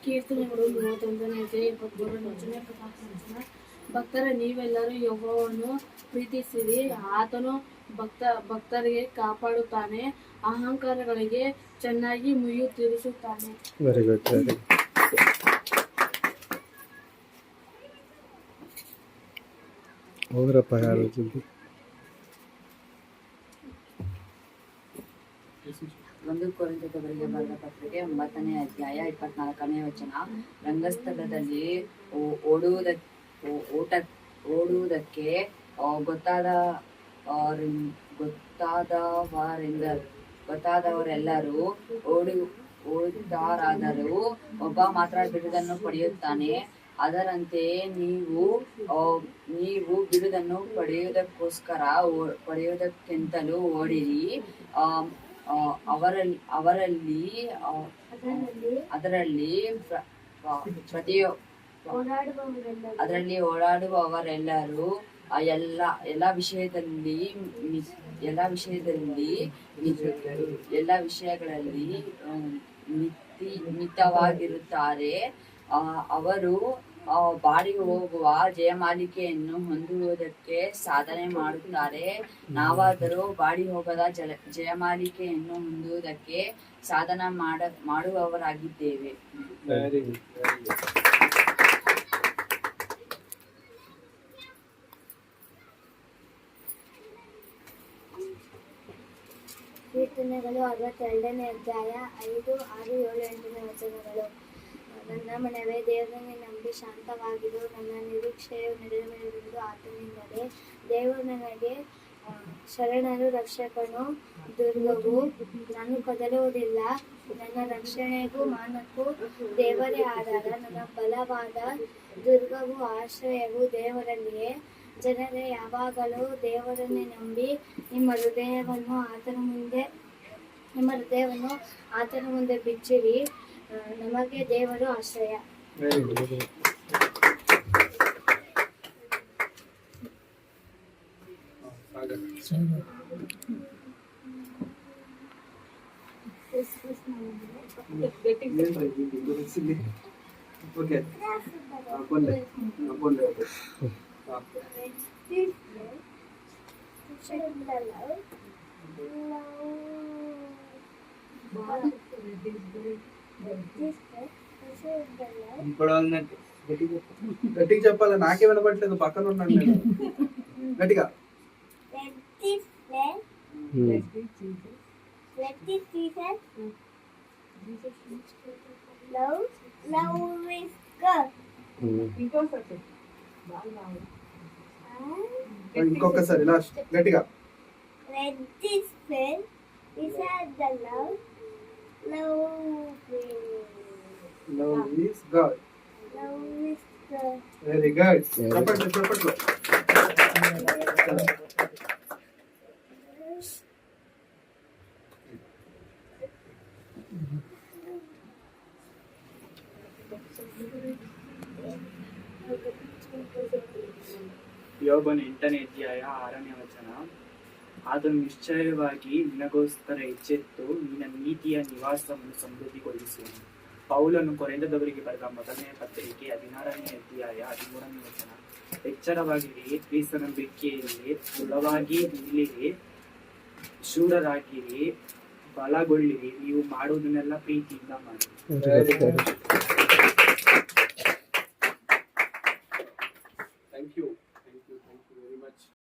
ಕೀರ್ತನೆಗಳು 31ನೇ ಅಧ್ಯಾಯ 23ನೇ ವಚನ. ಭಕ್ತರೇ, ನೀವೆಲ್ಲರೂ ಯೆಹೋವನನ್ನು ಪ್ರೀತಿಸಿರಿ, ಆತನು ಭಕ್ತರಿಗೆ ಕಾಪಾಡುತ್ತಾನೆ, ಅಹಂಕಾರಿಗಳಿಗೆ ಚೆನ್ನಾಗಿ ಮುಯ್ಯಿ ತೀರಿಸುತ್ತಾನೆ. Very good. ಹೋದ್ರಪ್ಪ ಯಾರು ಜಲ್ದಿ. 1 ಕೊರಿಂಥದವರಿಗೆ ಬರೆದ ಪತ್ರಿಕೆ 9ನೇ ಅಧ್ಯಾಯ 24ನೇ ವಚನ. ರಂಗಸ್ಥಳದಲ್ಲಿ ಓಡುವುದಕ್ಕೆ ಗೊತ್ತಾದವರೆಲ್ಲರೂ ಓಡುತ್ತಾರಾದರೂ ಒಬ್ಬ ಮಾತ್ರ ಬಿರುದನ್ನು ಪಡೆಯುತ್ತಾನೆ. ಅದರಂತೆಯೇ ನೀವು ಬಿರುದನ್ನು ಪಡೆಯುವುದಕ್ಕಿಂತಲೂ ಓಡಿರಿ. ಅದರಲ್ಲಿ ಓಡಾಡುವವರೆಲ್ಲರೂ ಎಲ್ಲ ವಿಷಯಗಳಲ್ಲಿ ಮಿತವಾಗಿರುತ್ತಾರೆ. ಅವರು ಬಾಡಿಗೆ ಹೋಗುವ ಜಯಮಾಲಿಕೆಯನ್ನು ಹೊಂದುವುದಕ್ಕೆ ಸಾಧನೆ ಮಾಡುತ್ತಾರೆ. ನಾವಾದರೂ ಬಾಡಿ ಹೋಗದ ಜಯಮಾಲಿಕೆಯನ್ನು ಹೊಂದುವುದಕ್ಕೆ ಸಾಧನ ಮಾಡುವವರಾಗಿದ್ದೇವೆ. ಕೀರ್ತನೆಗಳು 62ನೇ ಅಧ್ಯಾಯ 5, 6, 7, 8ನೇ ವಚನಗಳು. ನನ್ನ ಮನವೇ, ದೇವರನ್ನೇ ನಂಬಿ ಶಾಂತವಾಗಿರು. ನನ್ನ ನಿರೀಕ್ಷೆಯು ನೆರವೇರುವುದು ಆತನಿಂದಲೇ. ದೇವರು ನನಗೆ ಶರಣರು, ರಕ್ಷಕನು, ದುರ್ಗವು. ನಾನು ಕದಲುವುದಿಲ್ಲ. ನನ್ನ ರಕ್ಷಣೆಗೂ ಮಾನಕ್ಕೂ ದೇವರೇ ಆಧಾರ. ನನ್ನ ಬಲವಾದ ದುರ್ಗವು, ಆಶ್ರಯವು ದೇವರಲ್ಲಿಯೇ. ಜನರೇ, ಯಾವಾಗಲೂ ದೇವರನ್ನೇ ನಂಬಿ ನಿಮ್ಮ ಹೃದಯವನ್ನು ಆತನ ಮುಂದೆ ಬಿಚ್ಚಿರಿ. ನಮಗೆ ದೇವರು ಆಶ್ರಯ. గట్టిగా చెప్పాలి, నాకే వినపట్లేదు, పక్కన ఉన్నాను నేను. గట్టిగా ఇంకొకసారి లాస్ట్ గట్టిగా. Love is God. Very good. చప్పట్లు. ಯೋಬನ 8ನೇ ಅಧ್ಯಾಯ 6ನೇ ವಚನ. ಆತನು ನಿಶ್ಚಯವಾಗಿ ನಿನಗೋಸ್ಕರ ಎಚ್ಚೆತ್ತು ನಿನ್ನ ನೀತಿಯ ನಿವಾಸವನ್ನು ಸಮೃದ್ಧಿಗೊಳಿಸುವನು. ಪೌಲನು ಕೊರಿಂಥದವರಿಗೆ ಬರೆದ 1ನೇ ಪತ್ರಿಕೆ 16ನೇ ಅಧ್ಯಾಯ 13ನೇ ವಚನ. ಎಚ್ಚರವಾಗಿರಿ, ಕ್ರಿಸ್ತನ ಬೆಂಕಿಯಲ್ಲಿ ದೃಢವಾಗಿ ನಿಲ್ಲಿರಿ, ಶೂರರಾಗಿರಿ, ಬಲಗೊಳ್ಳಿರಿ, ನೀವು ಮಾಡುವುದನ್ನೆಲ್ಲ ಪ್ರೀತಿಯಿಂದ ಮಾಡಿ.